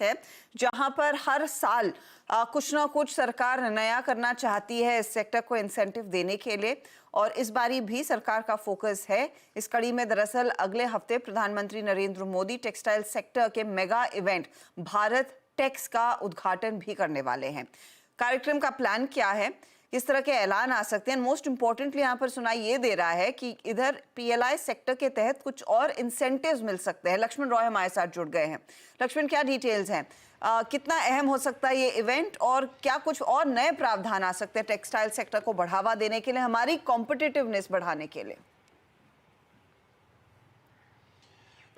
है जहां पर हर साल कुछ ना कुछ सरकार नया करना चाहती है इस सेक्टर को इंसेंटिव देने के लिए, और इस बारी भी सरकार का फोकस है। इस कड़ी में दरअसल अगले हफ्ते प्रधानमंत्री नरेंद्र मोदी टेक्सटाइल सेक्टर के मेगा इवेंट भारत टेक्स का उद्घाटन भी करने वाले हैं। कार्यक्रम का प्लान क्या है, किस तरह के ऐलान आ सकते हैं, मोस्ट इंपॉर्टेंटली यहाँ पर सुनाई ये दे रहा है कि इधर पीएलआई सेक्टर के तहत कुछ और इंसेंटिव्स मिल सकते हैं। लक्ष्मण रॉय हमारे साथ जुड़ गए हैं। लक्ष्मण, क्या डिटेल्स हैं, कितना अहम हो सकता है ये इवेंट, और क्या कुछ और नए प्रावधान आ सकते हैं टेक्सटाइल सेक्टर को बढ़ावा देने के लिए, हमारी कॉम्पिटिटिवनेस बढ़ाने के लिए?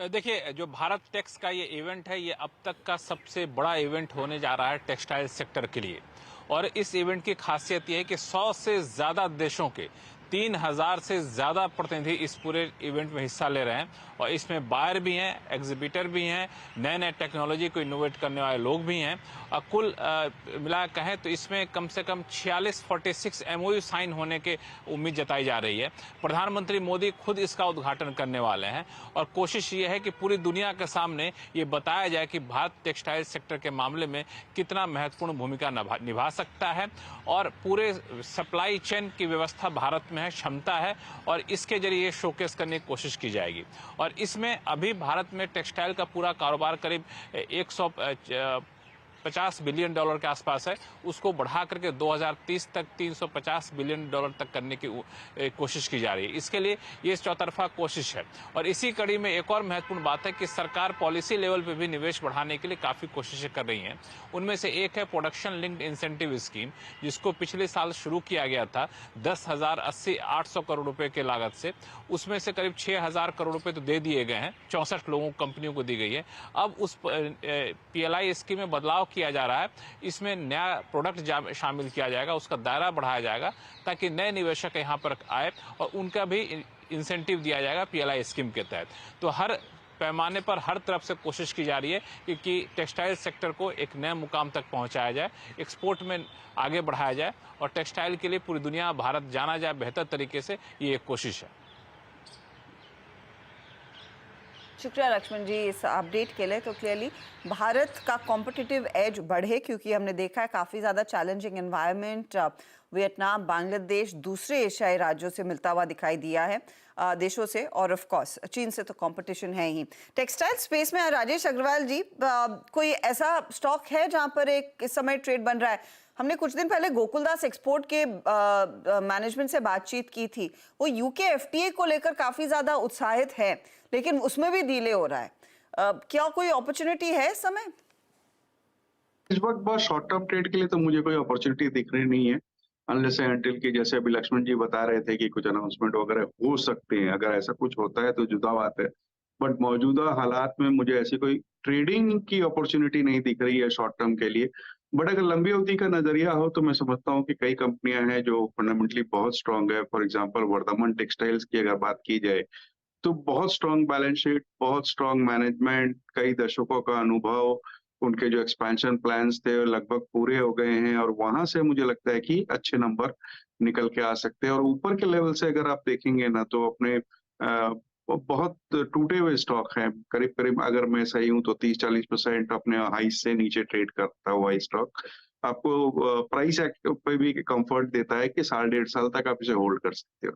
देखिए, जो भारत टेक्स का ये इवेंट है, ये अब तक का सबसे बड़ा इवेंट होने जा रहा है टेक्सटाइल सेक्टर के लिए। और इस इवेंट की खासियत ये है कि 100 से ज़्यादा देशों के 3000 से ज़्यादा प्रतिनिधि इस पूरे इवेंट में हिस्सा ले रहे हैं। और इसमें बायर भी हैं, एग्जीबिटर भी हैं, नए नए टेक्नोलॉजी को इनोवेट करने वाले लोग भी हैं। और कुल मिला कहें तो इसमें कम से कम 46 MOU साइन होने के उम्मीद जताई जा रही है। प्रधानमंत्री मोदी खुद इसका उद्घाटन करने वाले हैं और कोशिश ये है कि पूरी दुनिया के सामने ये बताया जाए कि भारत टेक्सटाइल सेक्टर के मामले में कितना महत्वपूर्ण भूमिका निभा सकता है। और पूरे सप्लाई चेन की व्यवस्था भारत में है, क्षमता है, और इसके जरिए शोकेस करने की कोशिश की जाएगी। और इसमें अभी भारत में टेक्सटाइल का पूरा कारोबार करीब 150 बिलियन डॉलर के आसपास है। उसको बढ़ा करके 2030 तक 350 बिलियन डॉलर तक करने की कोशिश की जा रही है। इसके लिए ये चौतरफा कोशिश है। और इसी कड़ी में एक और महत्वपूर्ण बात है कि सरकार पॉलिसी लेवल पे भी निवेश बढ़ाने के लिए काफ़ी कोशिशें कर रही हैं। उनमें से एक है प्रोडक्शन लिंक्ड इंसेंटिव स्कीम, जिसको पिछले साल शुरू किया गया था 10,800 करोड़ रुपए के लागत से। उसमें से करीब 6,000 करोड़ रुपए तो दे दिए गए हैं, 64 लोगों कंपनियों को दी गई है। अब उस PLI स्कीम में बदलाव किया जा रहा है। इसमें नया प्रोडक्ट शामिल किया जाएगा, उसका दायरा बढ़ाया जाएगा ताकि नए निवेशक यहाँ पर आए, और उनका भी इंसेंटिव दिया जाएगा PLI स्कीम के तहत। तो हर पैमाने पर हर तरफ से कोशिश की जा रही है कि टेक्सटाइल सेक्टर को एक नए मुकाम तक पहुंचाया जाए, एक्सपोर्ट में आगे बढ़ाया जाए, और टेक्सटाइल के लिए पूरी दुनिया, भारत जाना जाए बेहतर तरीके से, ये एक कोशिश है। शुक्रिया लक्ष्मण जी इस अपडेट के लिए। तो क्लियरली भारत का कॉम्पिटिटिव एज बढ़े, क्योंकि हमने देखा है काफ़ी ज़्यादा चैलेंजिंग एनवायरनमेंट वियतनाम, बांग्लादेश, दूसरे एशियाई राज्यों से मिलता हुआ दिखाई दिया है, देशों से, और ऑफ कोर्स चीन से तो कंपटीशन है ही। टेक्सटाइल स्पेस में राजेश अग्रवाल जी, कोई ऐसा स्टॉक है जहां पर एक इस समय ट्रेड बन रहा है? हमने कुछ दिन पहले गोकुलदास एक्सपोर्ट के मैनेजमेंट से बातचीत की थी। वो यूके FTA को लेकर काफी ज्यादा उत्साहित है, लेकिन उसमें भी डिले हो रहा है। क्या कोई अपॉर्चुनिटी है इस समय? इस वक्त बहुत शॉर्ट टर्म ट्रेड के लिए तो मुझे कोई अपॉर्चुनिटी दिख रही नहीं है, अनलेस एंड अनटिल कि जैसे अभी लक्ष्मण जी बता रहे थे कि कुछ अनाउंसमेंट वगैरह हो सकते हैं। अगर ऐसा कुछ होता है तो जुदा बात है, बट मौजूदा हालात में मुझे ऐसी कोई ट्रेडिंग की अपॉर्चुनिटी नहीं दिख रही है शॉर्ट टर्म के लिए। बट अगर लंबी अवधि का नजरिया हो तो मैं समझता हूँ कि कई कंपनियां हैं जो फंडामेंटली बहुत स्ट्रांग है। फॉर एग्जांपल वर्धमान टेक्सटाइल्स की अगर बात की जाए तो बहुत स्ट्रांग बैलेंस शीट, बहुत स्ट्रांग मैनेजमेंट, कई दशकों का अनुभव, उनके जो एक्सपेंशन प्लान्स थे वो लगभग पूरे हो गए हैं, और वहां से मुझे लगता है कि अच्छे नंबर निकल के आ सकते हैं। और ऊपर के लेवल से अगर आप देखेंगे ना तो अपने बहुत टूटे हुए स्टॉक हैं। करीब करीब अगर मैं सही हूं तो 30-40% अपने हाई से नीचे ट्रेड करता हुआ स्टॉक आपको प्राइस पे भी कंफर्ट देता है कि 1.5 साल तक आप इसे होल्ड कर सकते हो।